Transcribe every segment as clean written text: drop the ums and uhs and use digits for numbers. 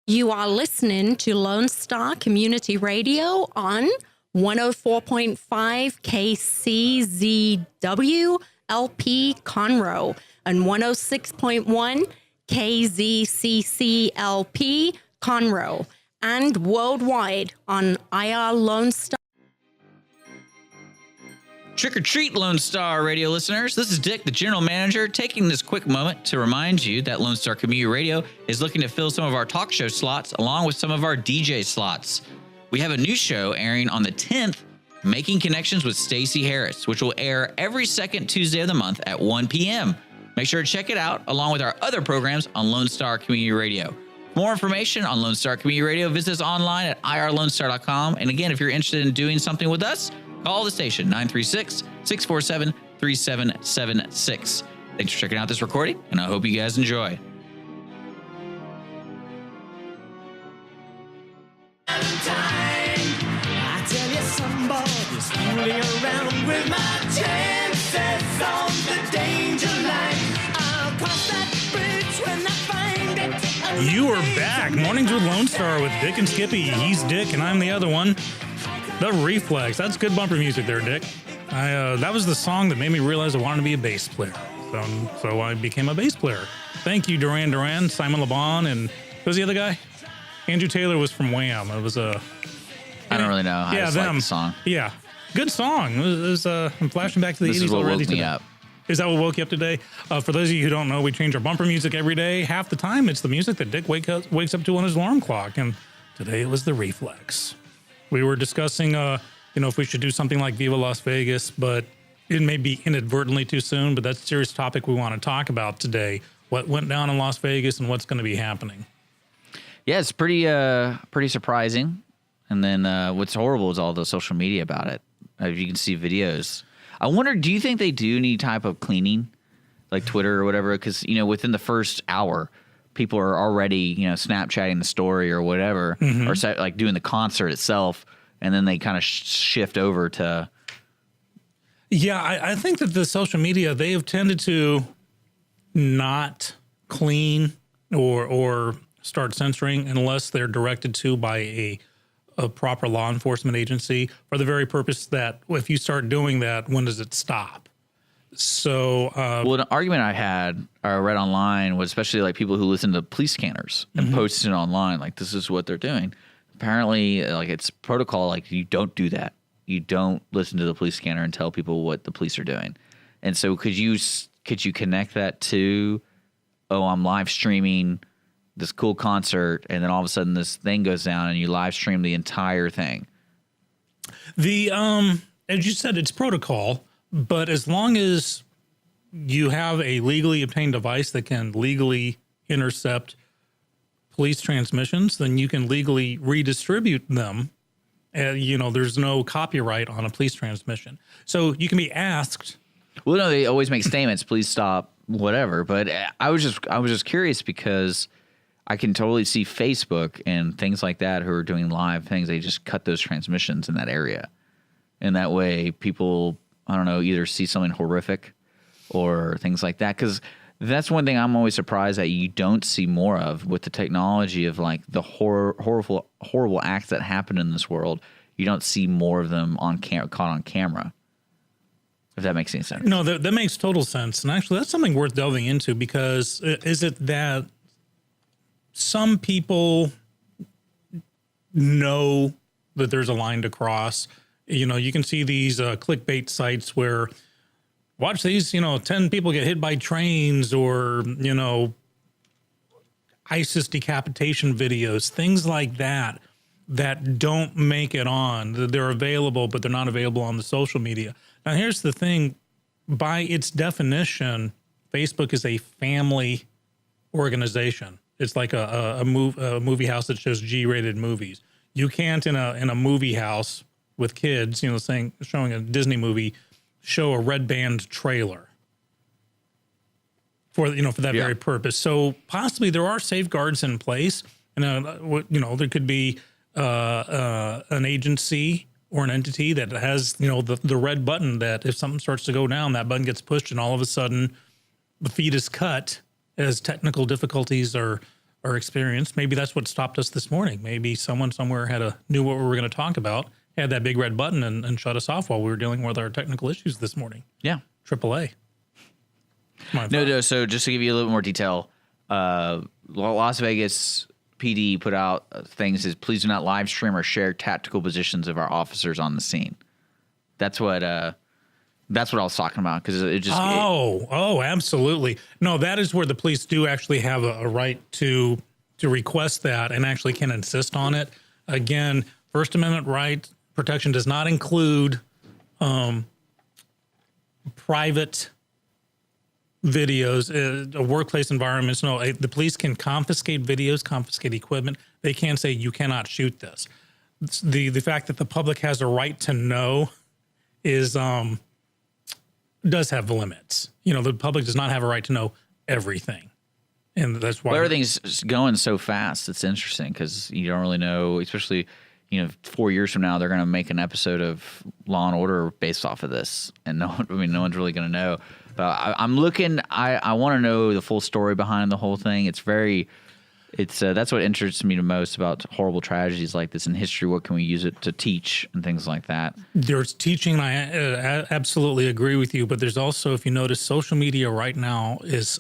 You are listening to Lone Star Community Radio on 104.5 KCZW LP Conroe and 106.1 KZCC LP Conroe and worldwide on IR Lone Star. Trick or treat, Lone Star Radio listeners. This is Dick, the general manager, taking this quick moment to remind you that Lone Star Community Radio is looking to fill some of our talk show slots along with some of our DJ slots. We have a new show airing on the 10th, Making Connections with Stacey Harris, which will air every second Tuesday of the month at 1 p.m. Make sure to check it out along with our other programs on Lone Star Community Radio. For more information on Lone Star Community Radio, visit us online at irlonestar.com. And again, if you're interested in doing something with us, call the station, 936-647-3776. Thanks for checking out this recording, and I hope you guys enjoy. I tell you, somebody's fooling around with my chances on the danger line. I'll cross that bridge when I find it. You are back. Mornings with Lone Star with Dick and Skippy. He's Dick, and I'm the other one. The Reflex. That's good bumper music there, Dick. That was the song that made me realize I wanted to be a bass player. So I became a bass player. Thank you, Duran Duran, Simon Le Bon, and who's the other guy? Andrew Taylor was from Wham. It was a... I don't really know. I just like the song. Yeah. Good song. I'm flashing back to the 80s already. This is what woke me up. Is that what woke you up today? For those of you who don't know, we change our bumper music every day. Half the time, it's the music that Dick wakes up to on his alarm clock. And today it was the Reflex. We were discussing, if we should do something like Viva Las Vegas, but it may be inadvertently too soon, but that's a serious topic we want to talk about today. What went down in Las Vegas and what's going to be happening. Yeah, it's pretty surprising. And then what's horrible is all the social media about it. You can see videos. I wonder, do you think they do any type of cleaning, like Twitter or whatever? Because, within the first hour, people are already, Snapchatting the story or whatever, or like doing the concert itself, and then they kind of shift over to. Yeah, I think that the social media, they have tended to not clean or start censoring unless they're directed to by a proper law enforcement agency, for the very purpose that if you start doing that, when does it stop? So, an argument I read online was especially like people who listen to police scanners and post it online, like this is what they're doing. Apparently, like it's protocol, like you don't do that. You don't listen to the police scanner and tell people what the police are doing. And so, could you connect that to, I'm live streaming this cool concert, and then all of a sudden this thing goes down, and you live stream the entire thing? The as you said, it's protocol. But as long as you have a legally obtained device that can legally intercept police transmissions, then you can legally redistribute them. There's no copyright on a police transmission. So you can be asked. Well, no, they always make statements, please stop, whatever. But I was just curious because I can totally see Facebook and things like that who are doing live things. They just cut those transmissions in that area. And that way people, I don't know, either see something horrific or things like that. Because that's one thing I'm always surprised that you don't see more of with the technology of like the horrible acts that happen in this world. You don't see more of them caught on camera, if that makes any sense. No, that makes total sense. And actually, that's something worth delving into, because is it that some people know that there's a line to cross? You can see these clickbait sites where watch these, 10 people get hit by trains, or, ISIS decapitation videos, things like that don't make it on. They're available, but they're not available on the social media. Now, here's the thing. By its definition, Facebook is a family organization. It's like a movie house that shows G-rated movies. You can't in a movie house with kids, showing a Disney movie, show a red band trailer for that very purpose. So possibly there are safeguards in place, and there could be an agency or an entity that has the red button that if something starts to go down, that button gets pushed, and all of a sudden the feed is cut as technical difficulties are our experience. Maybe that's what stopped us this morning. Maybe someone somewhere knew what we were going to talk about, had that big red button and shut us off while we were dealing with our technical issues this morning. Yeah. AAA. No. So just to give you a little more detail, Las Vegas PD put out things as please do not live stream or share tactical positions of our officers on the scene. That's what I was talking about because it just. Oh, absolutely. No, that is where the police do actually have a right to request that and actually can insist on it. Again, First Amendment right protection does not include private videos, workplace environments. No, the police can confiscate videos, confiscate equipment. They can say you cannot shoot this. The fact that the public has a right to know is does have limits. The public does not have a right to know everything, and that's why everything's going so fast. It's interesting because you don't really know, especially 4 years from now they're going to make an episode of Law and Order based off of this, and no one's really going to know. But I'm looking. I want to know the full story behind the whole thing. That's what interests me the most about horrible tragedies like this in history. What can we use it to teach and things like that? There's teaching. I absolutely agree with you. But there's also, if you notice, social media right now is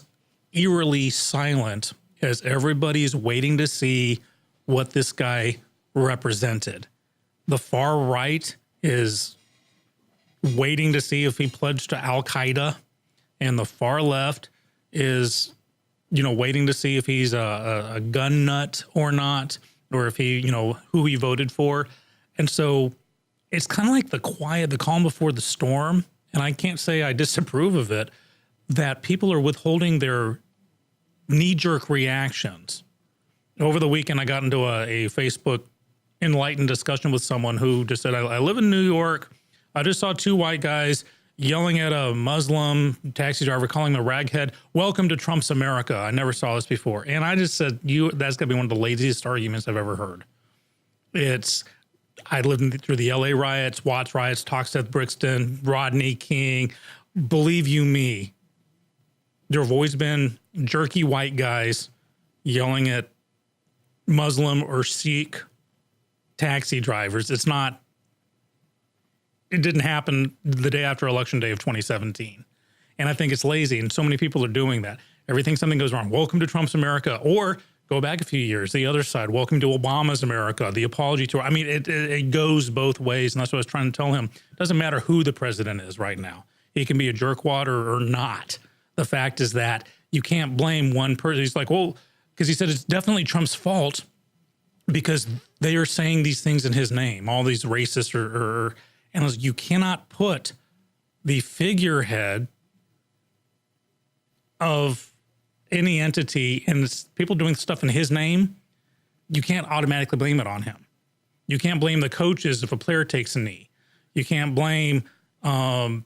eerily silent as everybody's waiting to see what this guy represented. The far right is waiting to see if he pledged to Al-Qaeda, and the far left is waiting to see if he's a gun nut or not, or if he, who he voted for. And so it's kind of like the calm before the storm. And I can't say I disapprove of it, that people are withholding their knee-jerk reactions. Over the weekend, I got into a Facebook enlightened discussion with someone who just said, I live in New York. I just saw two white guys yelling at a Muslim taxi driver, calling him a raghead. Welcome to Trump's America. I never saw this before. And I just said, that's got to be one of the laziest arguments I've ever heard. I lived through the LA riots, Watts riots, Toxteth Brixton, Rodney King. Believe you me, there have always been jerky white guys yelling at Muslim or Sikh taxi drivers. It didn't happen the day after Election Day of 2017. And I think it's lazy, and so many people are doing that. Something goes wrong. Welcome to Trump's America. Or go back a few years, the other side. Welcome to Obama's America, the apology tour. I mean, it goes both ways, and that's what I was trying to tell him. It doesn't matter who the president is right now. He can be a jerkwad or not. The fact is that you can't blame one person. He's like, well, because he said it's definitely Trump's fault because they are saying these things in his name, all these racists and you cannot put the figurehead of any entity and people doing stuff in his name. You can't automatically blame it on him. You can't blame the coaches if a player takes a knee. You can't blame. You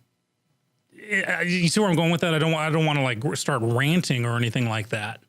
see where I'm going with that? I don't want to start ranting or anything like that.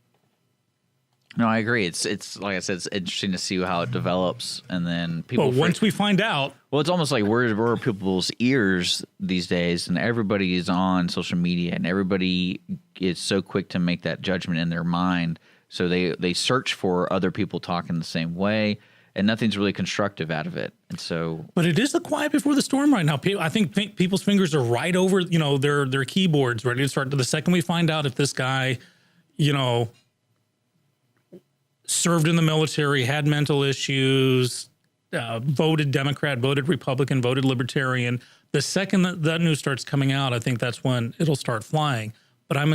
No, I agree. It's like I said, it's interesting to see how it develops, and then people. Well, once we find out, it's almost like we're people's ears these days, and everybody is on social media, and everybody is so quick to make that judgment in their mind. So they search for other people talking the same way, and nothing's really constructive out of it. And so, but it is the quiet before the storm right now. I think people's fingers are right over their keyboards, ready to start. The second we find out if this guy, served in the military, had mental issues, voted Democrat, voted Republican, voted Libertarian. The second that news starts coming out, I think that's when it'll start flying. But I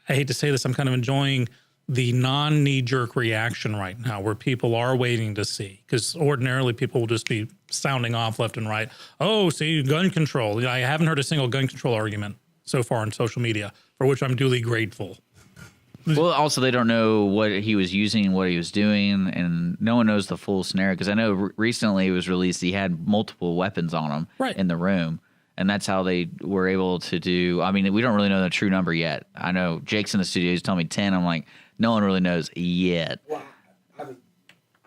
hate to say this, I'm kind of enjoying the non-knee-jerk reaction right now where people are waiting to see. Because ordinarily people will just be sounding off left and right. Oh, see, gun control. I haven't heard a single gun control argument so far on social media, for which I'm duly grateful. Well, also, they don't know what he was using, what he was doing, and no one knows the full scenario. Because I know recently it was released he had multiple weapons on him in the room, and that's how they were able to do. I mean, we don't really know the true number yet. I know Jake's in the studio. He's telling me 10. I'm like, no one really knows yet. Well,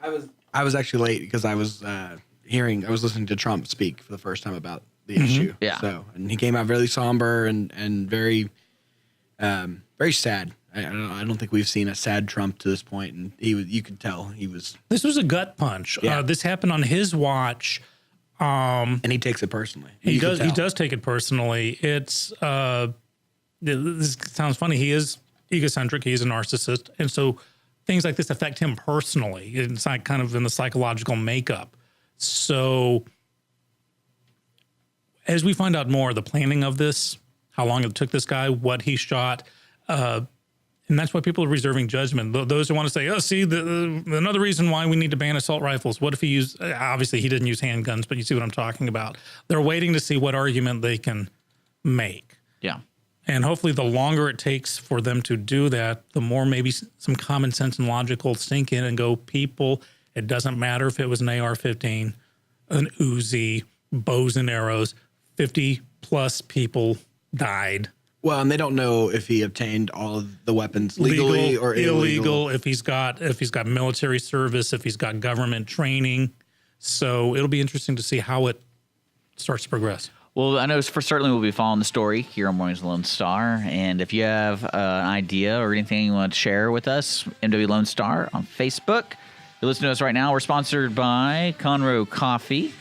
I was actually late because I was listening to Trump speak for the first time about the issue. Yeah. So, and he came out very somber and very, very sad. I don't think we've seen a sad Trump to this point, and you could tell he was. This was a gut punch. Yeah. This happened on his watch. And he takes it personally. He does take it personally. It's this sounds funny. He is egocentric. He's a narcissist, and so things like this affect him personally. It's like kind of in the psychological makeup. So as we find out more, the planning of this, how long it took this guy, what he shot, and that's why people are reserving judgment. Those who want to say, oh, see, another reason why we need to ban assault rifles. What if he used, obviously he didn't use handguns, but you see what I'm talking about. They're waiting to see what argument they can make. Yeah. And hopefully the longer it takes for them to do that, the more maybe some common sense and logic will sink in and go, people, it doesn't matter if it was an AR-15, an Uzi, bows and arrows, 50 plus people died. Well, and they don't know if he obtained all of the weapons legally or illegal. If he's got military service, if he's got government training. So it'll be interesting to see how it starts to progress. Well, I know for certainly we'll be following the story here on Mornings with Lone Star. And if you have an idea or anything you want to share with us, MW Lone Star on Facebook. You're listening to us right now. We're sponsored by Conroe Coffee.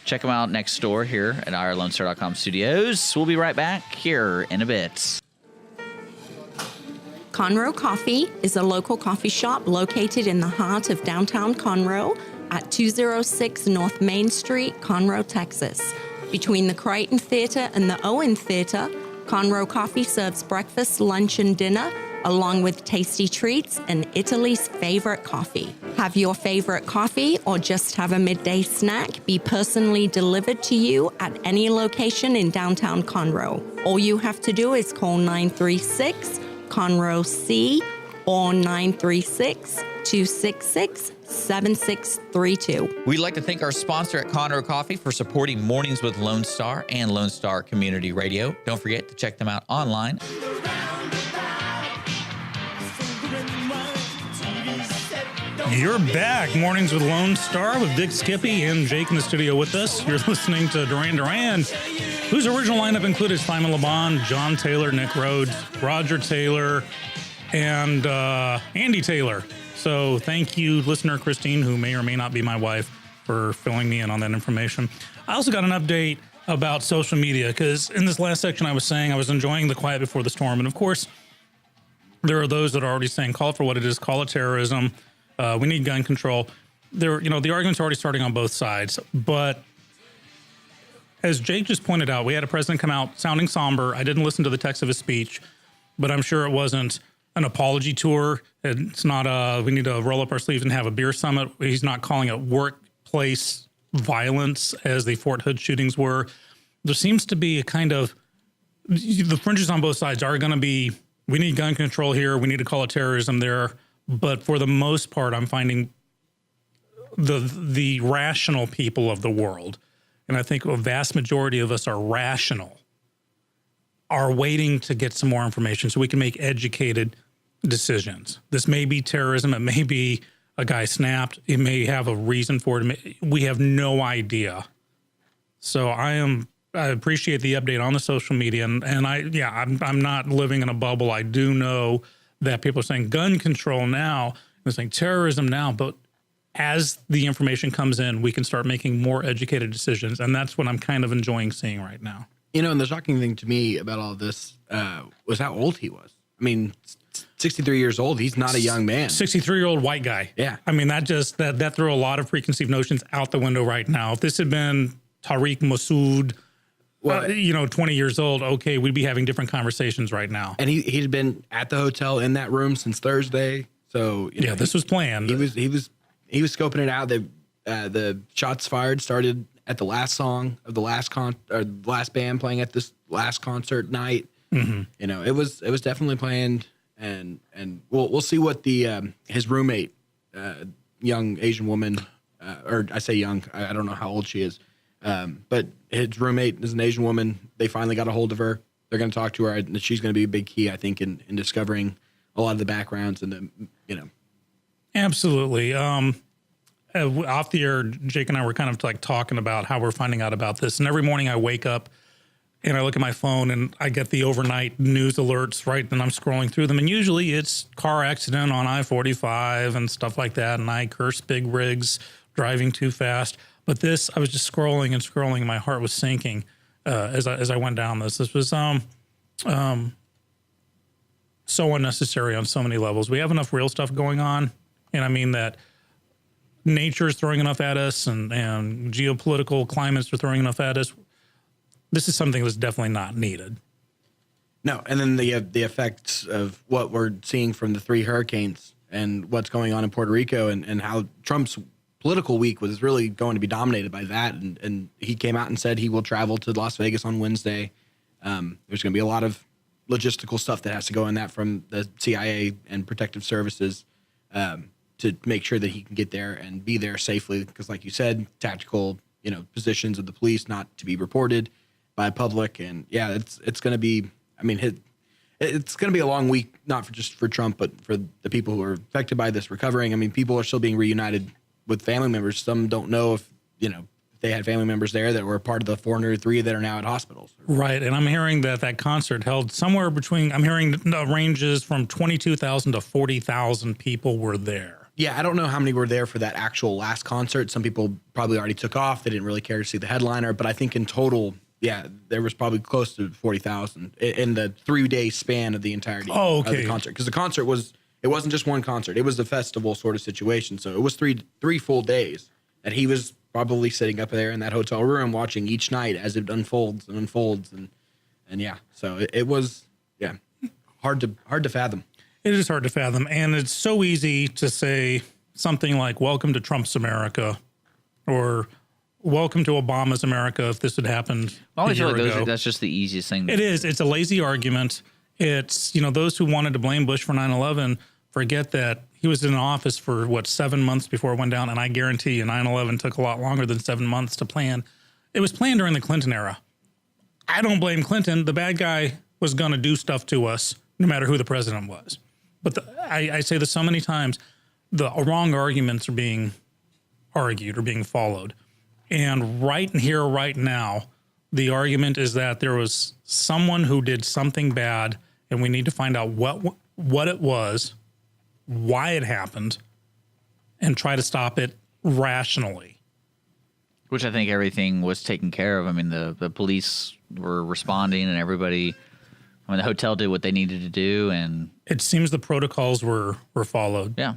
Check them out next door here at our LoneStar.com studios. We'll be right back here in a bit. Conroe Coffee is a local coffee shop located in the heart of downtown Conroe at 206 North Main Street, Conroe, Texas. Between the Crichton Theater and the Owen Theater, Conroe Coffee serves breakfast, lunch, and dinner, along with tasty treats and Italy's favorite coffee. Have your favorite coffee or just have a midday snack be personally delivered to you at any location in downtown Conroe. All you have to do is call 936-CONROE-C or 936-266-7632. We'd like to thank our sponsor at Conroe Coffee for supporting Mornings with Lone Star and Lone Star Community Radio. Don't forget to check them out online. You're back. Mornings with Lone Star with Dick Skippy and Jake in the studio with us. You're listening to Duran Duran, whose original lineup included Simon LeBon, John Taylor, Nick Rhodes, Roger Taylor, and Andy Taylor. So thank you, listener Christine, who may or may not be my wife, for filling me in on that information. I also got an update about social media, because in this last section I was saying I was enjoying the quiet before the storm. And of course, there are those that are already saying, call it for what it is, call it terrorism. We need gun control. The argument's already starting on both sides. But as Jake just pointed out, we had a president come out sounding somber. I didn't listen to the text of his speech, but I'm sure it wasn't an apology tour. It's not we need to roll up our sleeves and have a beer summit. He's not calling it workplace violence as the Fort Hood shootings were. There seems to be a kind of, the fringes on both sides are going to be, we need gun control here. We need to call it terrorism there. But for the most part, I'm finding the rational people of the world, and I think a vast majority of us are rational, are waiting to get some more information so we can make educated decisions. This may be terrorism. It may be a guy snapped. It may have a reason for it. We have no idea. So I appreciate the update on the social media, and I'm not living in a bubble. I do know that people are saying gun control now, they're saying terrorism now, but as the information comes in, we can start making more educated decisions, and that's what I'm kind of enjoying seeing right now. And the shocking thing to me about all this was how old he was. I mean, 63 years old. He's not a young man. 63-year-old white guy. Yeah. I mean, that threw a lot of preconceived notions out the window right now. If this had been Tariq Masood, 20 years old, okay, we'd be having different conversations right now. And he'd been at the hotel in that room since Thursday. So this was planned. He was scoping it out. The shots fired started at the last song of the last last band playing at this last concert night. Mm-hmm. It was definitely planned, and we'll see what the his roommate, young Asian woman, or I say young, I don't know how old she is. But his roommate is an Asian woman. They finally got a hold of her. They're going to talk to her, and she's going to be a big key, I think, in discovering a lot of the backgrounds and Absolutely. Off the air, Jake and I were kind of like talking about how we're finding out about this. And every morning I wake up and I look at my phone and I get the overnight news alerts, right? And I'm scrolling through them. And usually it's car accident on I-45 and stuff like that. And I curse big rigs driving too fast. But this, I was just scrolling and scrolling. And my heart was sinking as I went down this. This was so unnecessary on so many levels. We have enough real stuff going on. And I mean that nature's throwing enough at us and geopolitical climates are throwing enough at us. This is something that's definitely not needed. No, and then the effects of what we're seeing from the 3 hurricanes and what's going on in Puerto Rico and how Trump's political week was really going to be dominated by that. And he came out and said he will travel to Las Vegas on Wednesday. There's going to be a lot of logistical stuff that has to go in that from the CIA and protective services to make sure that he can get there and be there safely. Because like you said, tactical, positions of the police not to be reported by public. And yeah, it's going to be, it's going to be a long week, not just for Trump, but for the people who are affected by this recovering. I mean, people are still being reunited with family members. Some don't know if they had family members there that were part of the 403 that are now at hospitals. Right. And I'm hearing that concert held somewhere between, I'm hearing the ranges from 22,000 to 40,000 people were there. Yeah, I don't know how many were there for that actual last concert. Some people probably already took off. They didn't really care to see the headliner. But I think in total, yeah, there was probably close to 40,000 in the 3-day span of the entirety of the concert. Because the concert it wasn't just one concert. It was a festival sort of situation. So it was three full days that he was probably sitting up there in that hotel room watching each night as it unfolds and unfolds. And yeah, so it was, yeah, hard to fathom. It is hard to fathom. And it's so easy to say something like, welcome to Trump's America, or welcome to Obama's America if this had happened a year ago. That's just the easiest thing. It is. It's a lazy argument. It's, those who wanted to blame Bush for 9/11 forget that he was in office for, 7 months before it went down. And I guarantee you 9/11 took a lot longer than 7 months to plan. It was planned during the Clinton era. I don't blame Clinton. The bad guy was going to do stuff to us no matter who the president was. But I say this so many times, the wrong arguments are being argued or being followed. And right here, right now, the argument is that there was someone who did something bad, and we need to find out what it was, why it happened, and try to stop it rationally. Which I think everything was taken care of. I mean, the police were responding, and everybody, the hotel did what they needed to do, and it seems the protocols were followed. Yeah.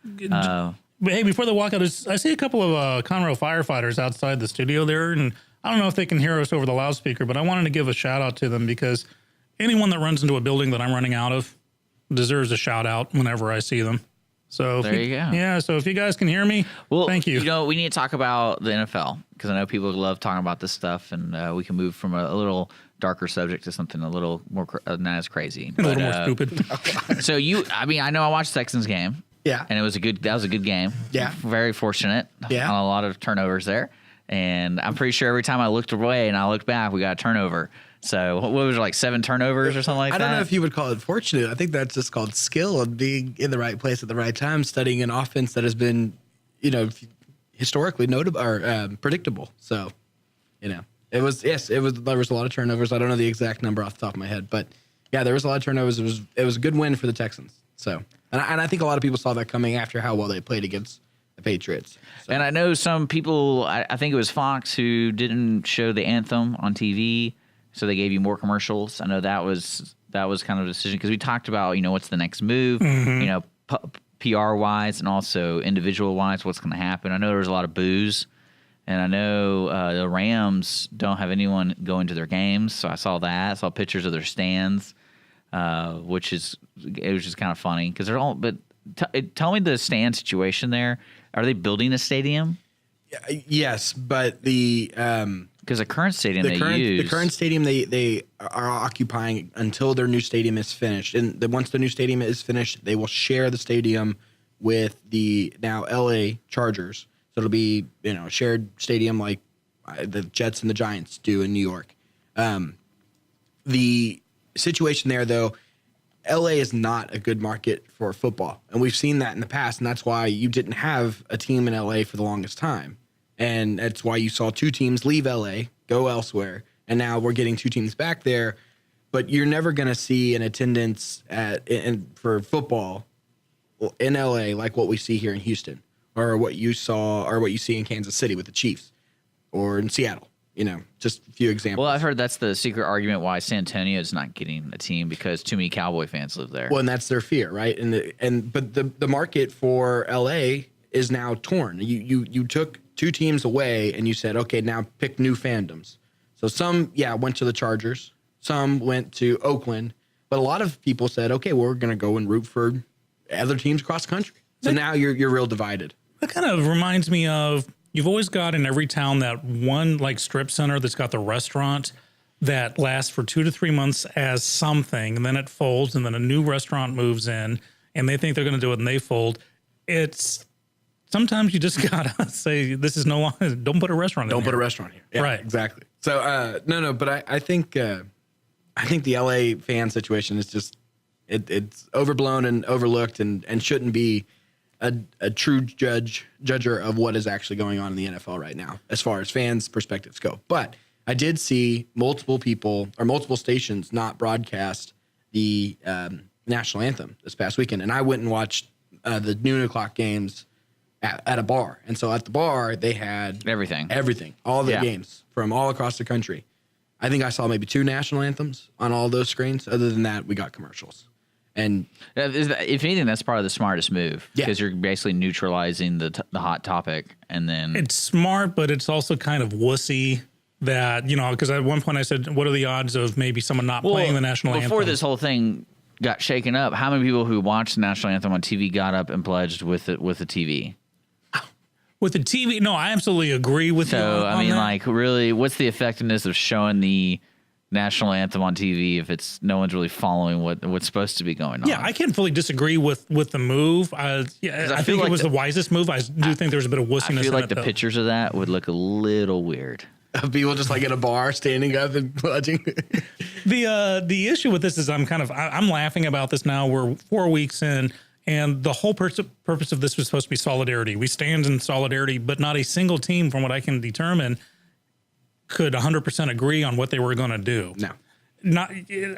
But hey, before the walkout, I see a couple of Conroe firefighters outside the studio there, and I don't know if they can hear us over the loudspeaker, but I wanted to give a shout out to them because anyone that runs into a building that I'm running out of deserves a shout out whenever I see them. So there you go. Yeah, so if you guys can hear me, well, thank you. We need to talk about the NFL because I know people love talking about this stuff, and we can move from a little darker subject to something a little more not as crazy, a little more stupid. So I know I watched the Texans game. Yeah. And that was a good game. Yeah. Very fortunate. Yeah. On a lot of turnovers there. And I'm pretty sure every time I looked away and I looked back, we got a turnover. So what was it, like 7 turnovers or something like that? I don't know if you would call it fortunate. I think that's just called skill and being in the right place at the right time, studying an offense that has been, historically notable or predictable. So, there was a lot of turnovers. I don't know the exact number off the top of my head, but yeah, there was a lot of turnovers. It was a good win for the Texans. So, and I think a lot of people saw that coming after how well they played against the Patriots. So. And I know some people, I think it was Fox, who didn't show the anthem on TV, so they gave you more commercials. I know that was kind of a decision because we talked about, what's the next move, PR wise and also individual wise, what's going to happen. I know there was a lot of boos, and I know the Rams don't have anyone going to their games, so I saw that. I saw pictures of their stands. It was just kind of funny because they're all. But tell me the stand situation there. Are they building a stadium? Yes, but because the current stadium the current stadium they are occupying until their new stadium is finished, and once the new stadium is finished, they will share the stadium with the now LA Chargers. So it'll be a shared stadium like the Jets and the Giants do in New York. The situation there, though, LA is not a good market for football. And we've seen that in the past. And that's why you didn't have a team in LA for the longest time. And that's why you saw 2 teams leave LA, go elsewhere, and now we're getting 2 teams back there. But you're never going to see an attendance for football in LA like what we see here in Houston, or what you saw, or what you see in Kansas City with the Chiefs, or in Seattle. Just a few examples. Well, I've heard that's the secret argument why San Antonio is not getting a team, because too many Cowboy fans live there. Well, and that's their fear, right? But the market for LA is now torn. You took 2 teams away and you said, okay, now pick new fandoms. So some, went to the Chargers. Some went to Oakland, but a lot of people said, okay, well, we're going to go and root for other teams across the country. So now you're real divided. That kind of reminds me of, you've always got in every town that one like strip center that's got the restaurant that lasts for 2 to 3 months as something, and then it folds, and then a new restaurant moves in, and they think they're going to do it, and they fold. It's sometimes you just gotta say, this is no longer. Don't put a restaurant. Don't put a restaurant here. Yeah, right. Exactly. So no, but I think the LA fan situation is just it's overblown and overlooked, and shouldn't be a true judger of what is actually going on in the NFL right now, as far as fans' perspectives go. But I did see multiple people or multiple stations not broadcast the national anthem this past weekend, and I went and watched the noon o'clock games at a bar. And so at the bar, they had everything, all the games from all across the country. I think I saw maybe 2 national anthems on all those screens. Other than that, we got commercials. And if anything, that's probably the smartest move, because you're basically neutralizing the hot topic. And then it's smart, but it's also kind of wussy that, because at one point I said, what are the odds of maybe someone not playing the national anthem? Before this whole thing got shaken up, how many people who watched the national anthem on TV got up and pledged with the TV? With the TV, no, I absolutely agree with you. So, I mean, that. like, really, what's the effectiveness of showing the national anthem on TV if it's no one's really following what's supposed to be going on? Yeah, I can't fully disagree with the move. I think like it was the wisest move. I do think there's a bit of wussiness in it. I feel like the pictures of that would look a little weird. People just like in a bar standing up and pledging. The issue with this is I'm laughing about this now. We're 4 weeks in. And the whole purpose of this was supposed to be solidarity. We stand in solidarity, but not a single team, from what I can determine, could 100% agree on what they were going to do. No.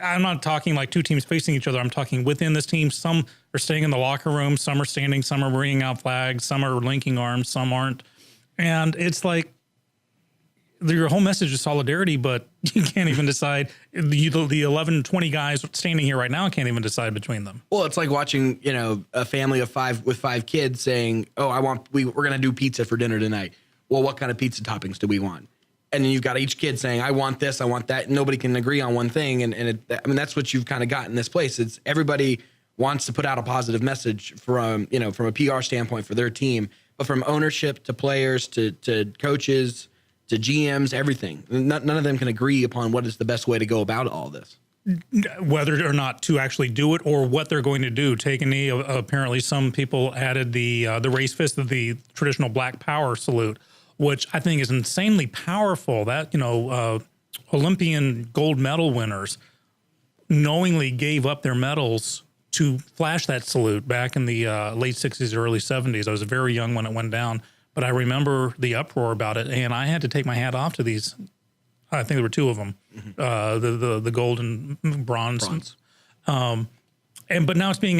I'm not talking like 2 teams facing each other. I'm talking within this team. Some are staying in the locker room. Some are standing. Some are bringing out flags. Some are linking arms. Some aren't. And it's like your whole message is solidarity, but you can't even decide. The 11, 20 guys standing here right now can't even decide between them. Well, it's like watching, a family of 5 with 5 kids saying, "Oh, we're going to do pizza for dinner tonight." Well, what kind of pizza toppings do we want? And then you've got each kid saying, "I want this, I want that." Nobody can agree on one thing, and that's what you've kind of got in this place. It's everybody wants to put out a positive message from a PR standpoint for their team, but from ownership to players to coaches to GMs, everything. None of them can agree upon what is the best way to go about all this. Whether or not to actually do it, or what they're going to do. Take a knee. Apparently, some people added the raise fist of the traditional Black Power salute, which I think is insanely powerful. That Olympian gold medal winners knowingly gave up their medals to flash that salute back in the late 60s, early 70s. I was very young when it went down. But I remember the uproar about it, and I had to take my hat off to these. I think there were 2 of them, the gold and bronze. But now it's being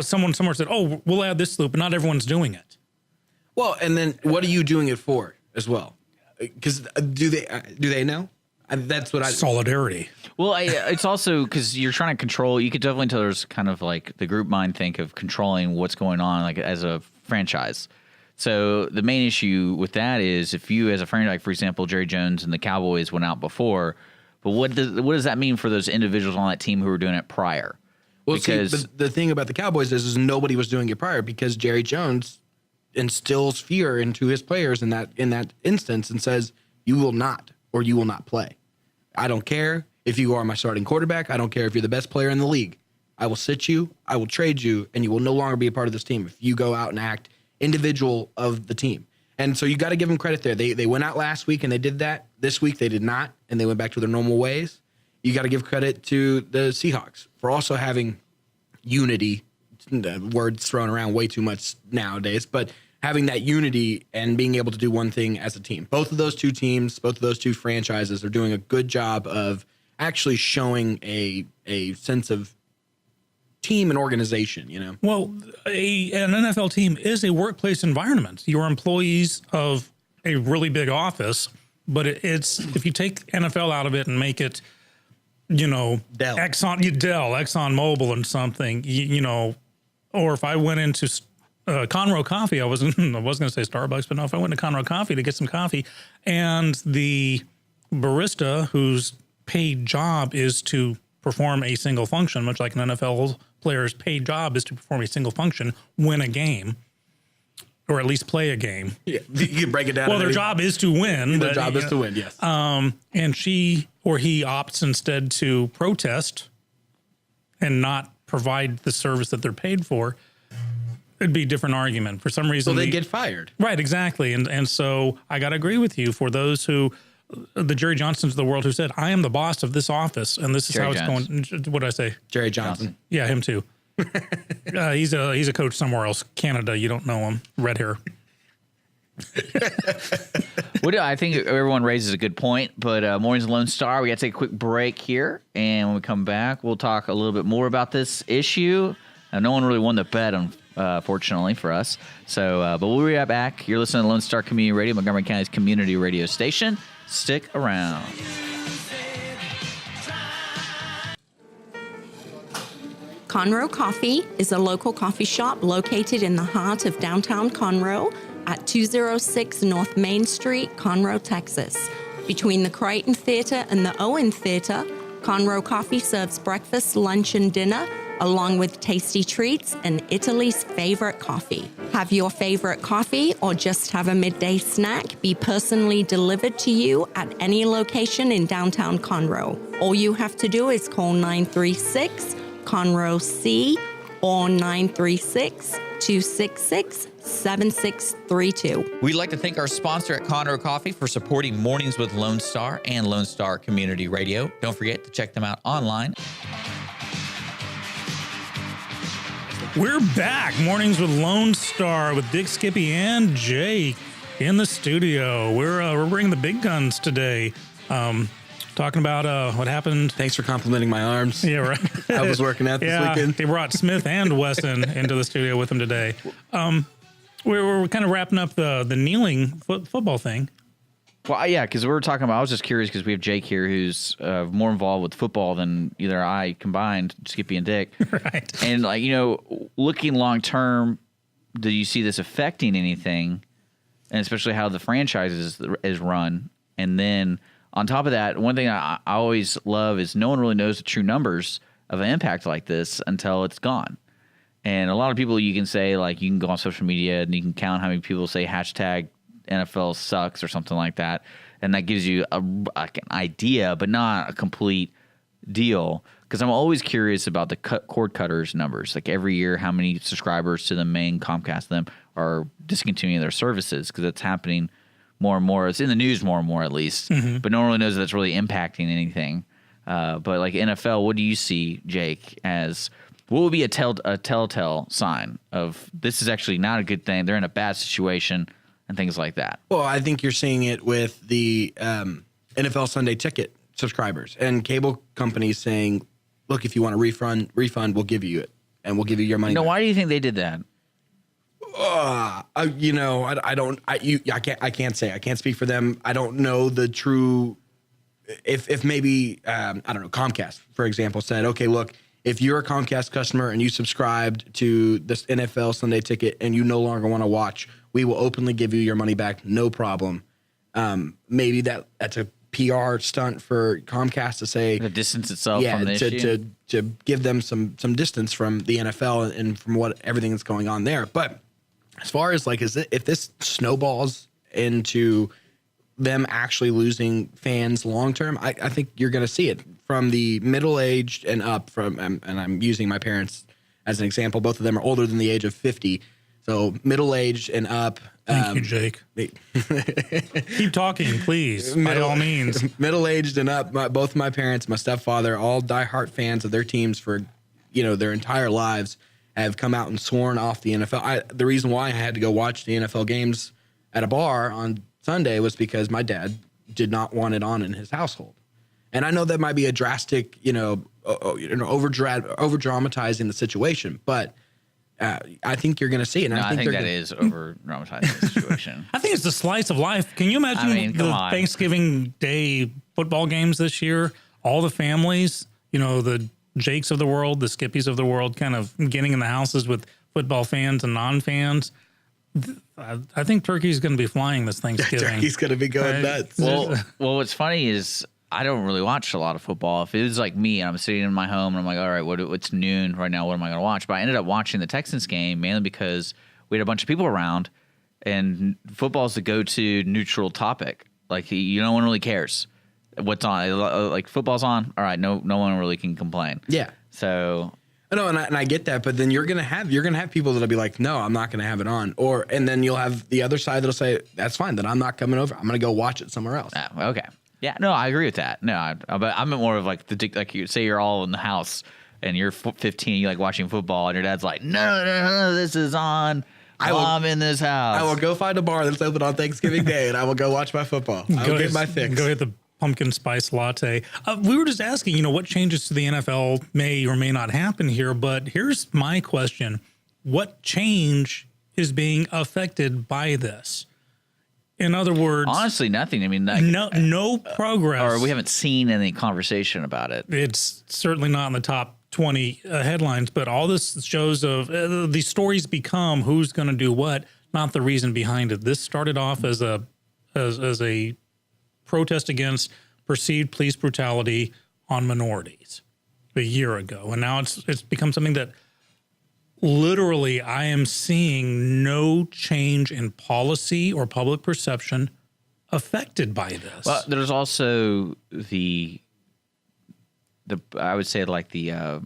someone somewhere said, "Oh, we'll add this salute," but not everyone's doing it. Well, and then what are you doing it for as well? Because do they know? That's what solidarity. Well, it's also because you're trying to control. You could definitely tell there's kind of like the group mind think of controlling what's going on, like as a franchise. So the main issue with that is if you, as a franchise, like for example, Jerry Jones and the Cowboys went out before, but what does that mean for those individuals on that team who were doing it prior? Well, because the thing about the Cowboys is nobody was doing it prior, because Jerry Jones instills fear into his players in that instance and says, "You will not, or you will not play. I don't care if you are my starting quarterback. I don't care if you're the best player in the league. I will sit you, I will trade you, and you will no longer be a part of this team if you go out and act individual of the team." And so you got to give them credit there. They went out last week and they did that. This week they did not, and they went back to their normal ways. You got to give credit to the Seahawks for also having unity. Words thrown around way too much nowadays, but having that unity and being able to do one thing as a team. Both of those two teams, both of those two franchises are doing a good job of actually showing a sense of team and organization, you know? Well, an NFL team is a workplace environment. You're employees of a really big office, but it's if you take NFL out of it and make it, you know, Dell, ExxonMobil and something, you know, or if I went into Conroe Coffee, I was going to say Starbucks, but no, if I went to Conroe Coffee to get some coffee and the barista whose paid job is to perform a single function, much like an NFL player's paid job is to perform a single function, win a game, or at least play a game. Yeah, you can break it down. Well, their job is to win. Their job is to win, yes. And she or he opts instead to protest and not provide the service that they're paid for. It'd be a different argument. For some reason, So they get fired. Right, exactly. And so I got to agree with you. For those who, the Jerry Johnsons of the world who said, I am the boss of this office, and this is Jerry how it's Jones. going. What did I say? Jerry Johnson. Yeah, him too. He's a coach somewhere else, Canada. You don't know him. Red hair. I think everyone raises a good point, but Mornings with Lone Star, we got to take a quick break here, and when we come back, we'll talk a little bit more about this issue. No one really won the bet, fortunately for us. So, but we'll be right back. You're listening to Lone Star Community Radio, Montgomery County's community radio station. Stick around. Conroe Coffee is a local coffee shop located in the heart of downtown Conroe at 206 North Main Street, Conroe, Texas. Between the Crichton Theater and the Owen Theater, Conroe Coffee serves breakfast, lunch, and dinner, along with tasty treats and Italy's favorite coffee. Have your favorite coffee or just have a midday snack be personally delivered to you at any location in downtown Conroe. All you have to do is call 936 Conroe C or 936-266-7632. We'd like to thank our sponsor at Conroe Coffee for supporting Mornings with Lone Star and Lone Star Community Radio. Don't forget to check them out online. We're back. Mornings with Lone Star with Dick, Skippy, and Jake in the studio. We're bringing the big guns today. Talking about what happened. Thanks for complimenting my arms. Yeah, right. I was working out this weekend. They brought Smith and Wesson into the studio with them today. We're kind of wrapping up the kneeling football thing. Well, yeah, because we were talking about, I was just curious because we have Jake here who's more involved with football than either I combined, Skippy and Dick. Right. And, like, you know, looking long term, do you see this affecting anything? And especially how the franchise is run. And then on top of that, one thing I always love is no one really knows the true numbers of an impact like this until it's gone. And a lot of people, you can say, like, you can go on social media and you can count how many people say hashtag NFL sucks or something like that. And that gives you an idea, but not a complete deal. Because I'm always curious about the cord cutters numbers. Like every year, how many subscribers to the main Comcast them are discontinuing their services, because it's happening more and more. It's in the news more and more, at least. Mm-hmm. But no one really knows that it's really impacting anything. But like NFL, what do you see, Jake, as what would be a telltale sign of this is actually not a good thing? They're in a bad situation and things like that. Well, I think you're seeing it with the NFL Sunday Ticket subscribers and cable companies saying, look, if you want a refund, we'll give you it, and we'll give you your money back. Why do you think they did that? I can't say. I can't speak for them. I don't know the true. If maybe I don't know, Comcast, for example, said, okay, look, if you're a Comcast customer and you subscribed to this NFL Sunday Ticket and you no longer want to watch, we will openly give you your money back, no problem. Maybe that's a PR stunt for Comcast to say the distance itself from the issue. to give them some distance from the NFL and from what everything that's going on there. But as far as like, if this snowballs into them actually losing fans long term, I think you're going to see it from the middle aged and up. And I'm using my parents as an example. Both of them are older than the age of 50. So middle aged and up. Thank you, Jake. Keep talking, please, by all means. Middle aged and up. Both of my parents, my stepfather, all diehard fans of their teams for their entire lives. have come out and sworn off the NFL. The reason why I had to go watch the NFL games at a bar on Sunday was because my dad did not want it on in his household. And I know that might be a drastic, over dramatizing the situation, but I think you're going to see it. And I think that is over dramatizing the situation. I think it's the slice of life. Can you imagine the Thanksgiving Day football games this year? All the families, the Jakes of the world, the Skippys of the world, kind of getting in the houses with football fans and non-fans. I think Turkey's going to be flying this Thanksgiving. Turkey's going to be going nuts. Well, what's funny is I don't really watch a lot of football. If it was like me and I'm sitting in my home and I'm like, all right, it's noon right now. What am I going to watch? But I ended up watching the Texans game mainly because we had a bunch of people around, and football is the go-to neutral topic. Like, no one really cares what's on. Like, football's on. All right, no one really can complain. Yeah. So. No, and I get that, but then you're gonna have people that'll be like, no, I'm not gonna have it on, and then you'll have the other side that'll say, that's fine, then I'm not coming over. I'm gonna go watch it somewhere else. Okay. Yeah, no, I agree with that. No, but I'm more of like like you say, you're all in the house and you're 15, you like watching football, and your dad's like, no, this is on. I'm in this house. I will go find a bar that's open on Thanksgiving Day, and I will go watch my football. I'll get my fix. Go hit the pumpkin spice latte. We were just asking, what changes to the NFL may or may not happen here, but here's my question. What change is being affected by this? In other words, honestly, nothing. I mean, no progress. Or we haven't seen any conversation about it. It's certainly not in the top 20 headlines, but all this shows of these stories become who's going to do what, not the reason behind it. This started off as a protest against perceived police brutality on minorities a year ago, and now it's become something that literally I am seeing no change in policy or public perception affected by this. Well, there's also the I would say like the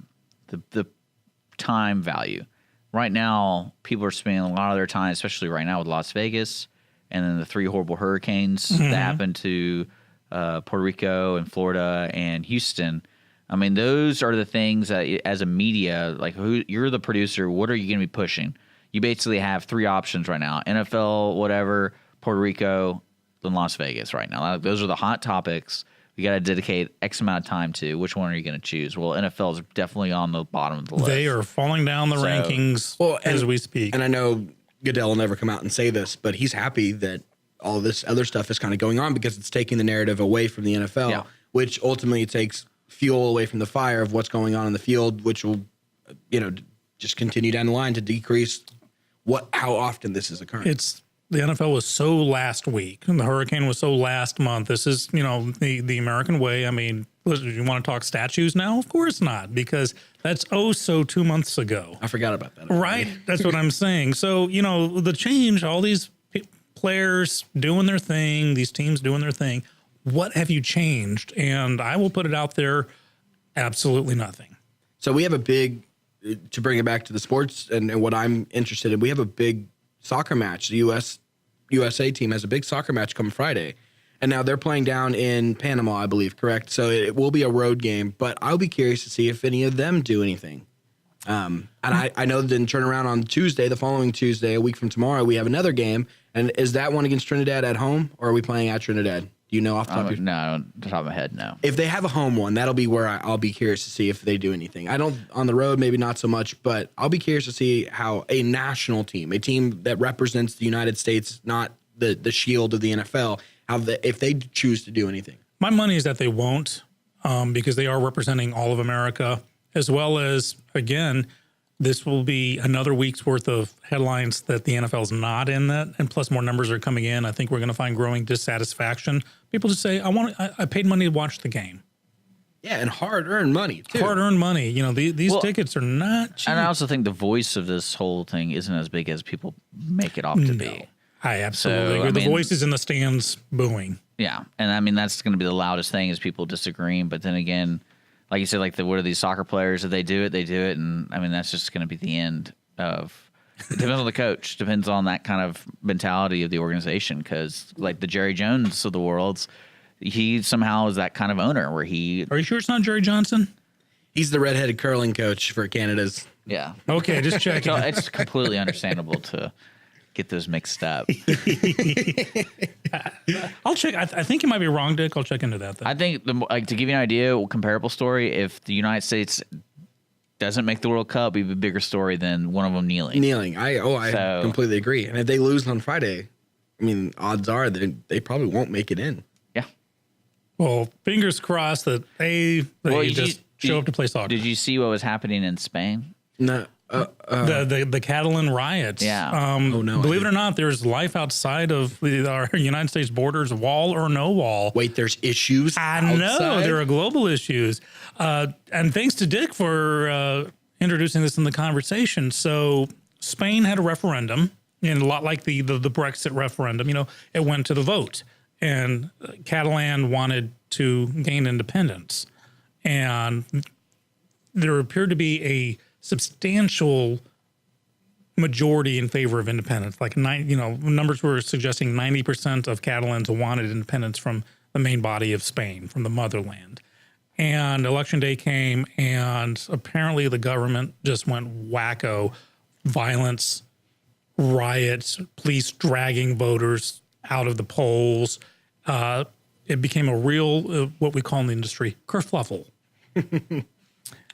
time value. Right now, people are spending a lot of their time, especially right now with Las Vegas, and then the 3 horrible hurricanes that happened to Puerto Rico and Florida and Houston. I mean, those are the things that, as a media, like you're the producer, what are you going to be pushing? You basically have 3 options right now: NFL, whatever, Puerto Rico, then Las Vegas. Right now, those are the hot topics. You got to dedicate X amount of time to. Which one are you going to choose? Well, NFL is definitely on the bottom of the list. They are falling down the rankings as we speak. And I know Goodell will never come out and say this, but he's happy that all this other stuff is kind of going on because it's taking the narrative away from the NFL, which ultimately takes fuel away from the fire of what's going on in the field, which will, just continue down the line to decrease how often this is occurring. The NFL was so last week, and the hurricane was so last month. This is, the American way. I mean, listen, you want to talk statues now? Of course not, because that's 2 months ago. I forgot about that. Right? That's what I'm saying. So, the change, all these players doing their thing, these teams doing their thing, what have you changed? And I will put it out there, absolutely nothing. So we have a big, to bring it back to the sports and what I'm interested in, we have a big soccer match. The USA team has a big soccer match come Friday. And now they're playing down in Panama, I believe, correct? So it will be a road game, but I'll be curious to see if any of them do anything. And I know that then turn around on Tuesday, the following Tuesday, a week from tomorrow, we have another game. And is that one against Trinidad at home, or are we playing at Trinidad? Do you know off the top of your... No, on the top of my head, no. If they have a home one, that'll be where I'll be curious to see if they do anything. I don't, on the road, maybe not so much, but I'll be curious to see how a national team, a team that represents the United States, not the shield of the NFL, if they choose to do anything. My money is that they won't, because they are representing all of America, as well as, again, this will be another week's worth of headlines that the NFL's not in that, and plus more numbers are coming in. I think we're going to find growing dissatisfaction. People just say, I paid money to watch the game. Yeah, and hard-earned money, too. Hard-earned money. These tickets are not cheap. And I also think the voice of this whole thing isn't as big as people make it off to be. I absolutely agree. The voices in the stands booing. Yeah, and I mean, that's going to be the loudest thing is people disagreeing, but then again... Like you said, what are these soccer players? If they do it, and I mean that's just going to be the end of. It depends on the coach. Depends on that kind of mentality of the organization. Because like the Jerry Jones of the world, he somehow is that kind of owner where he. Are you sure it's not Jerry Johnson? He's the redheaded curling coach for Canada's Yeah. Okay, just checking. So it's completely understandable to get those mixed up. I'll check. I think you might be wrong, Dick. I'll check into that then. I think to give you an idea, a comparable story, if the United States doesn't make the World Cup, it'd be a bigger story than one of them kneeling. I completely agree. And if they lose on Friday, I mean, odds are they probably won't make it in. Yeah. Well, fingers crossed that they just show up to play soccer. Did you see what was happening in Spain? No. The Catalan riots. Yeah. Oh, no, Believe it or not, there's life outside of our United States borders, wall or no wall. Wait, there's issues. I know outside? there are global issues, and thanks to Dick for introducing this in the conversation. So Spain had a referendum, and a lot like the Brexit referendum. You know, it went to the vote, and Catalan wanted to gain independence, and there appeared to be a substantial majority in favor of independence. Like numbers were suggesting 90% of Catalans wanted independence from the main body of Spain, from the motherland. And election day came, and apparently the government just went wacko. Violence, riots, police dragging voters out of the polls. It became a real, what we call in the industry, kerfluffle.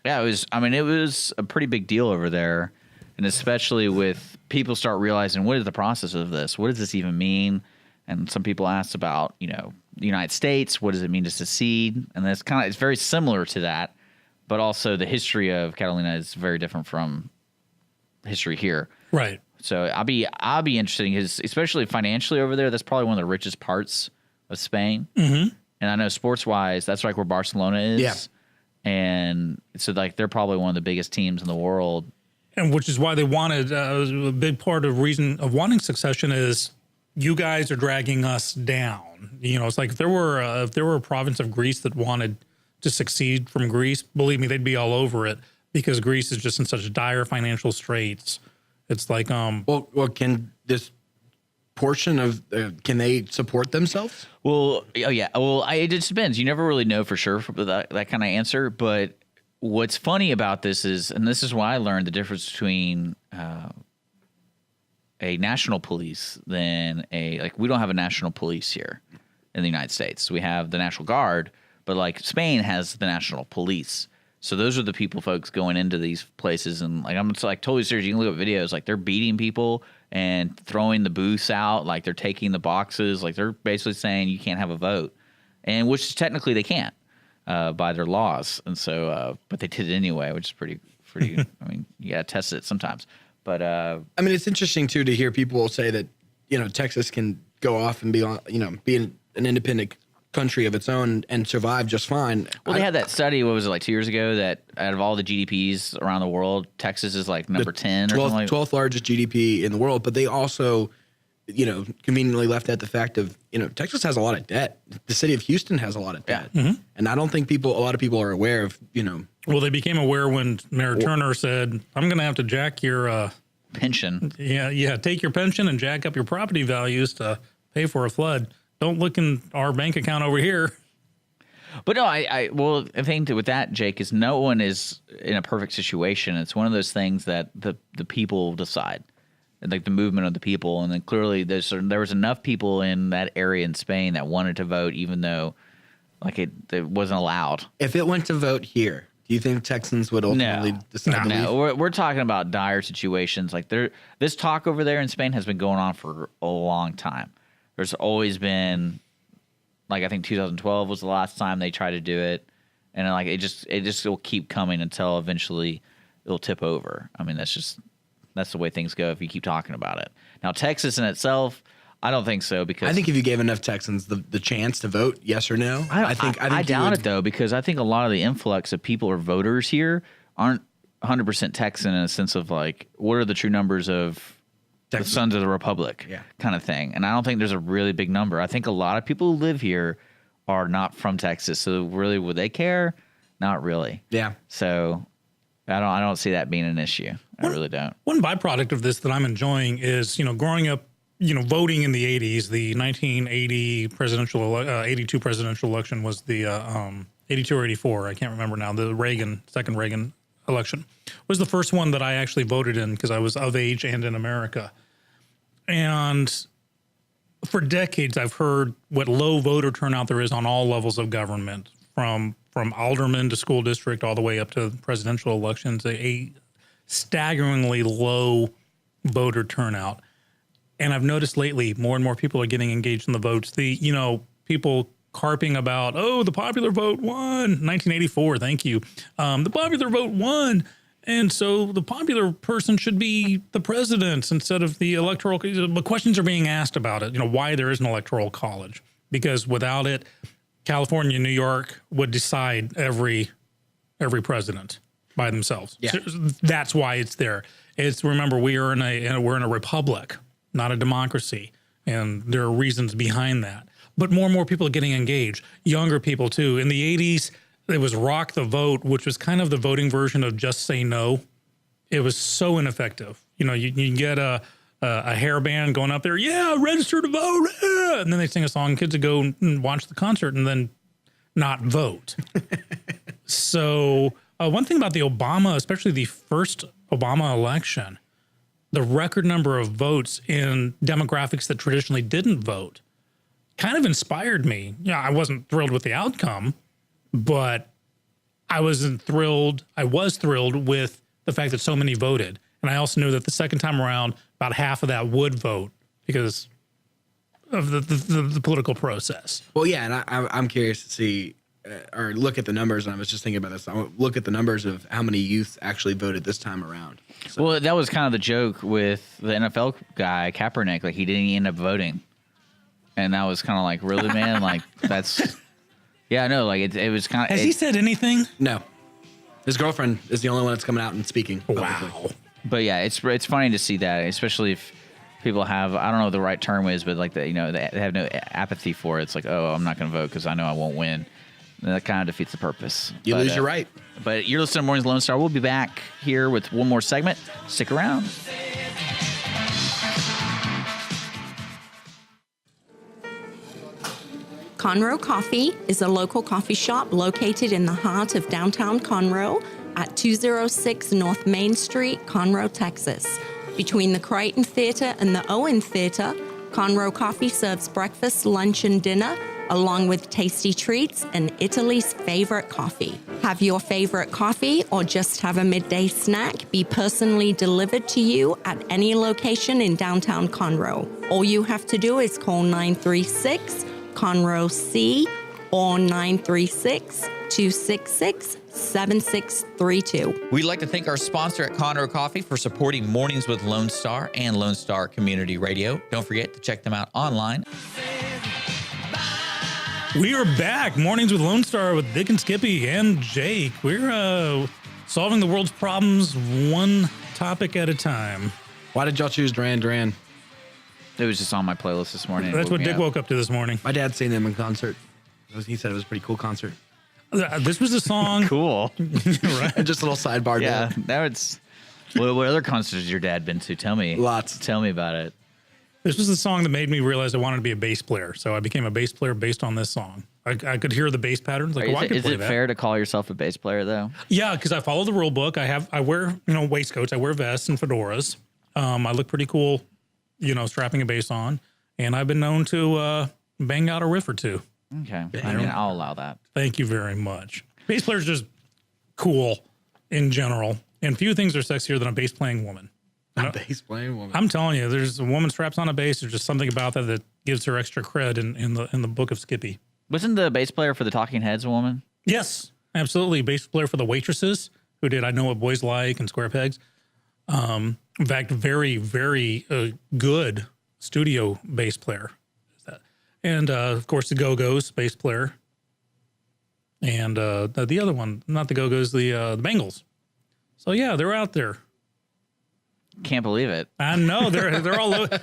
Yeah, it was a pretty big deal over there. And especially with people start realizing, what is the process of this? What does this even mean? And some people asked about, the United States. What does it mean to secede? And it's very similar to that. But also the history of Catalina is very different from history here. Right. So I'll be interested because especially financially over there, that's probably one of the richest parts of Spain. Mm-hmm. And I know sports wise, that's like where Barcelona is. Yeah. And so they're probably one of the biggest teams in the world. And which is why they wanted a big part of reason of wanting succession is you guys are dragging us down. It's like if there were a province of Greece that wanted to succeed from Greece, believe me, they'd be all over it because Greece is just in such dire financial straits. It's like well, can this portion of can they support themselves? Well, oh yeah. Well, it just depends. You never really know for sure for that kind of answer. But what's funny about this is, and this is why I learned the difference between a national police than we don't have a national police here in the United States. We have the National Guard, but like Spain has the national police. So those are the folks going into these places, and I'm just totally serious. You can look at videos, they're beating people and throwing the booths out, they're taking the boxes, they're basically saying you can't have a vote, and which technically they can't by their laws, and so but they did it anyway, which is pretty. You gotta test it sometimes, but it's interesting too to hear people say that Texas can go off and be on be an independent country of its own and survive just fine. Well, they had that study, what was it, 2 years ago, that out of all the GDPs around the world, Texas is number 10 or something 12th largest GDP in the world, but they also, conveniently left out the fact of, Texas has a lot of debt. The city of Houston has a lot of debt. Mm-hmm. And I don't think a lot of people are aware of, Well, they became aware when Mayor Turner said, I'm going to have to jack your pension. Yeah, take your pension and jack up your property values to pay for a flood. Don't look in our bank account over here. But no, I think with that, Jake, is no one is in a perfect situation. It's one of those things that the people decide, the movement of the people. And then clearly there was enough people in that area in Spain that wanted to vote, even though it wasn't allowed. If it went to vote here, do you think Texans would ultimately decide? No, we're talking about dire situations. This talk over there in Spain has been going on for a long time. There's always been, I think 2012 was the last time they tried to do it, and it just will keep coming until eventually it'll tip over. That's the way things go if you keep talking about it. Now Texas in itself, I don't think so, because I think if you gave enough Texans the chance to vote yes or no, I doubt it though, because I think a lot of the influx of people or voters here aren't 100% Texan in a sense of what are the true numbers of the Sons of the Republic kind of thing. And I don't think there's a really big number. I think a lot of people who live here are not from Texas. So really, would they care? Not really. Yeah. So I don't see that being an issue. I really don't. One byproduct of this that I'm enjoying is, growing up, voting in the 80s, the 1980 82 presidential election was the 82 or 84. I can't remember now. The second Reagan election was the first one that I actually voted in because I was of age and in America. And for decades, I've heard what low voter turnout there is on all levels of government, from alderman to school district all the way up to presidential elections, a staggeringly low voter turnout. And I've noticed lately more and more people are getting engaged in the votes. People carping about, the popular vote won. 1984, thank you. The popular vote won. And so the popular person should be the president instead of the electoral. But questions are being asked about it, why there is an electoral college. Because without it, California and New York would decide every president by themselves. Yeah. So that's why it's there. Remember, we're in a republic, not a democracy. And there are reasons behind that. But more and more people are getting engaged, younger people too. In the 80s, it was Rock the Vote, which was kind of the voting version of Just Say No. It was so ineffective. You get a hair band going up there, register to vote. And then they sing a song, kids would go and watch the concert and then not vote. So one thing about the Obama, especially the first Obama election, the record number of votes in demographics that traditionally didn't vote kind of inspired me. I wasn't thrilled with the outcome, but I was thrilled with the fact that so many voted. And I also knew that the second time around, about half of that would vote because of the political process. Well, yeah, and I'm curious to see or look at the numbers. And I was just thinking about this. I look at the numbers of how many youth actually voted this time around. So. Well, that was kind of the joke with the NFL guy, Kaepernick. Like, he didn't end up voting. And that was kind of like, really, man? Like, that's... Yeah, no, like, it was kind of... Has he said anything? No. His girlfriend is the only one that's coming out and speaking publicly. Wow. But yeah, it's funny to see that, especially if people have, I don't know what the right term is, but like, they have no apathy for it. It's like, I'm not going to vote because I know I won't win. And that kind of defeats the purpose. You lose your right. But you're listening to Mornings with Lone Star. We'll be back here with one more segment. Stick around. Conroe Coffee is a local coffee shop located in the heart of downtown Conroe at 206 North Main Street, Conroe, Texas. Between the Crichton Theater and the Owen Theater, Conroe Coffee serves breakfast, lunch, and dinner, along with tasty treats and Italy's favorite coffee. Have your favorite coffee or just have a midday snack be personally delivered to you at any location in downtown Conroe. All you have to do is call 936 Conroe C or 936-266-7632. We'd like to thank our sponsor at Conroe Coffee for supporting Mornings with Lone Star and Lone Star Community Radio. Don't forget to check them out online. We are back. Mornings with Lone Star with Dick and Skippy and Jake. We're solving the world's problems one topic at a time. Why did y'all choose Duran Duran? It was just on my playlist this morning. That's what Dick woke up to this morning. My dad's seen them in concert. He said it was a pretty cool concert. This was a song. Cool. Right? Just a little sidebar. Yeah, there. that was... What other concerts has your dad been to? Tell me. Lots. Tell me about it. This was the song that made me realize I wanted to be a bass player. So I became a bass player based on this song. I could hear the bass patterns. Like, I could Is play it that. fair to call yourself a bass player, though? Yeah, because I follow the rule book. I wear waistcoats. I wear vests and fedoras. I look pretty cool, strapping a bass on. And I've been known to bang out a riff or two. Okay. I mean, I'll allow that. Thank you very much. Bass player's just cool in general. And few things are sexier than a bass playing woman. A bass playing woman. I'm telling you, there's a woman straps on a bass. There's just something about that gives her extra cred in the book of Skippy. Wasn't the bass player for the Talking Heads a woman? Yes, absolutely. Bass player for the Waitresses, who did I Know What Boys Like and Square Pegs. In fact, very, very good studio bass player. And, of course, the Go-Go's bass player. And the other one, not the Go-Go's, the Bengals. So, yeah, they're out there. Can't believe it. I know. They're all over.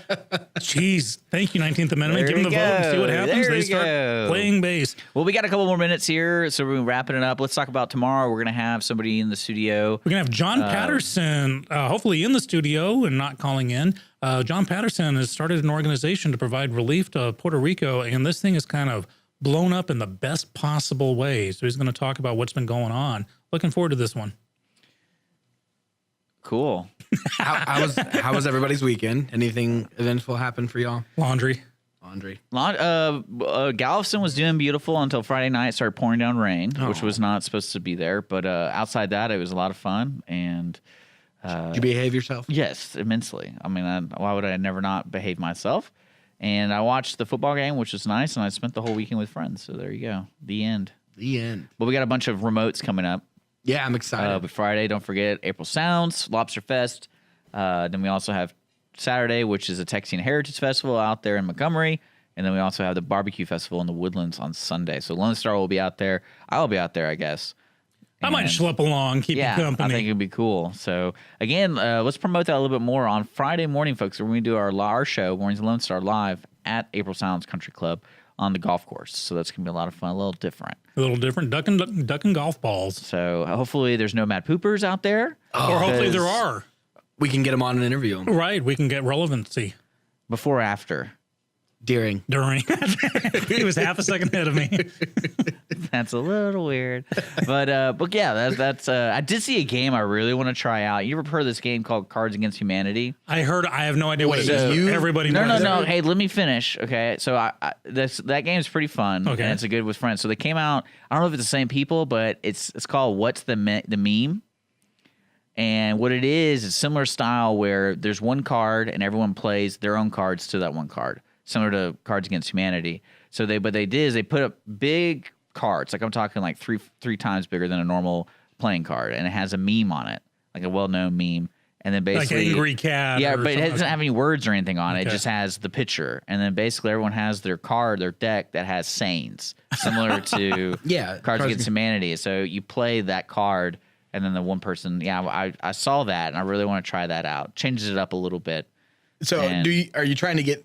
Jeez. Thank you, 19th Amendment. There Give them the you vote and see go. what happens. There They you start go. playing bass. Well, we got a couple more minutes here, so we're wrapping it up. Let's talk about tomorrow. We're going to have somebody in the studio. We're going to have John Patterson, hopefully in the studio and not calling in. John Patterson has started an organization to provide relief to Puerto Rico, and this thing is kind of blown up in the best possible way. So he's going to talk about what's been going on. Looking forward to this one. Cool. How was everybody's weekend? Anything eventful happen for y'all? Laundry. Galveston was doing beautiful until Friday night. It started pouring down rain, which was not supposed to be there. But outside that, it was a lot of fun. And did you behave yourself? yes, immensely. I mean, why would I never not behave myself? And I watched the football game, which was nice. And I spent the whole weekend with friends. So there you go. The end. But we got a bunch of remotes coming up. Yeah, I'm excited. But Friday, don't forget April Sounds, Lobster Fest. Then we also have Saturday, which is a Texian Heritage Festival out there in Montgomery. And then we also have the Barbecue Festival in the Woodlands on Sunday. So Lone Star will be out there. I'll be out there, I guess. I might schlep along, keep you company. I think it'd be cool. So again, let's promote that a little bit more on Friday morning, folks. We're going to do our show, Mornings of Lone Star, live at April Sounds Country Club on the golf course. So that's going to be a lot of fun, a little different. Ducking golf balls. So hopefully there's no mad poopers out there. Or hopefully there are. We can get them on an interview. Right, we can get relevancy. Before or after? During. He was half a second ahead of me. That's a little weird. But yeah, that's I did see a game I really want to try out. You ever heard of this game called Cards Against Humanity? I have no idea what it so is. Everybody knows. No. Hey, let me finish. Okay. So that game's pretty fun. Okay. And it's a good with friends. So they came out, I don't know if it's the same people, but it's called What's the Meme? And what it is, it's similar style where there's one card and everyone plays their own cards to that one card. Similar to Cards Against Humanity. So they put up big cards, like I'm talking like three times bigger than a normal playing card, and it has a meme on it, like a well-known meme. And then basically like angry cat. Yeah, but it doesn't have any words or anything on it. It just has the picture. And then basically everyone has their deck that has sayings, similar to Cards Against Humanity. So you play that card, and then the one person, I saw that, and I really want to try that out. Changes it up a little bit. So are you trying to be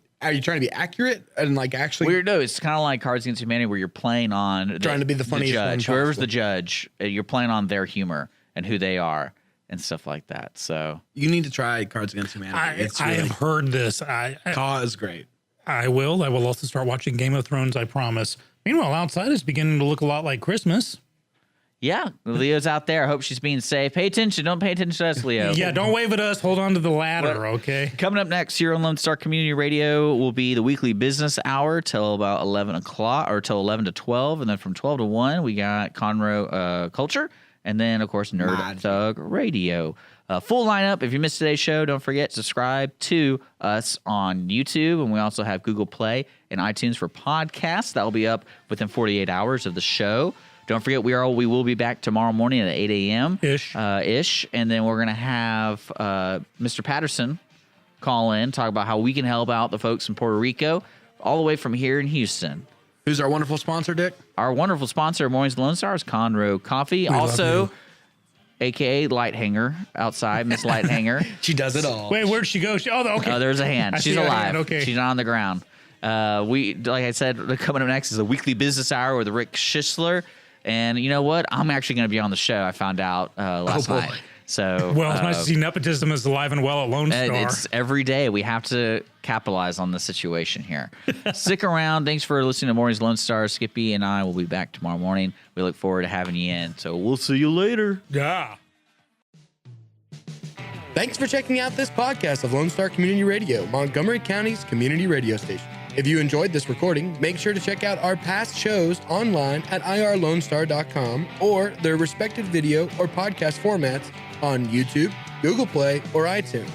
accurate and like actually? Weird. No, it's kind of like Cards Against Humanity, where you're playing on trying to be the funniest judge. one Whoever's possible. the judge, you're playing on their humor and who they are and stuff like that. So You need to try Cards Against Humanity. I have heard this. Caw is great. I will. I will also start watching Game of Thrones, I promise. Meanwhile, outside is beginning to look a lot like Christmas. yeah, Leo's out there. I hope she's being safe. Pay attention. Don't pay attention to us, Leo. Yeah, don't wave at us. Hold on to the ladder, okay? Coming up next here on Lone Star Community Radio will be the weekly business hour till about 11 o'clock or till 11 to 12. And then from 12 to 1, we got Conroe Culture. And then, of course, Nerd Thug Radio. Full lineup. If you missed today's show, don't forget, subscribe to us on YouTube. And we also have Google Play and iTunes for podcasts. That will be up within 48 hours of the show. Don't forget, we will be back tomorrow morning at 8 a.m. Ish. And then we're going to have Mr. Patterson call in, talk about how we can help out the folks in Puerto Rico, all the way from here in Houston. Who's our wonderful sponsor, Dick? Our wonderful sponsor of Mornings of Lone Star is Conroe Coffee. Also, a.k.a. Light Hanger outside, Miss Light Hanger. She does it all. Wait, where'd she go? Okay. There's a hand. I She's see a alive. hand, okay. She's not on the ground. Like I said, coming up next is a weekly business hour with Dick Schissler. And you know what? I'm actually going to be on the show. I found out last night. So Well, it's nice to see nepotism is alive and well at Lone Star. It's every day. We have to capitalize on the situation here. Stick around. Thanks for listening to Mornings Lone Star. Skippy and I will be back tomorrow morning. We look forward to having you in. So we'll see you later. Yeah. Thanks for checking out this podcast of Lone Star Community Radio, Montgomery County's community radio station. If you enjoyed this recording, make sure to check out our past shows online at irlonestar.com or their respective video or podcast formats on YouTube, Google Play, or iTunes.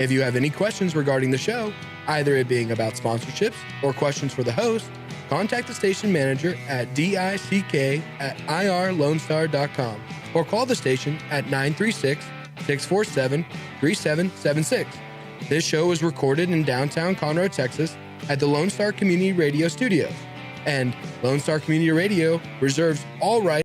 If you have any questions regarding the show, either it being about sponsorships or questions for the host, contact the station manager at dick@irlonestar.com or call the station at 936-647-3776. This show is recorded in downtown Conroe, Texas at the Lone Star Community Radio Studios. And Lone Star Community Radio reserves all rights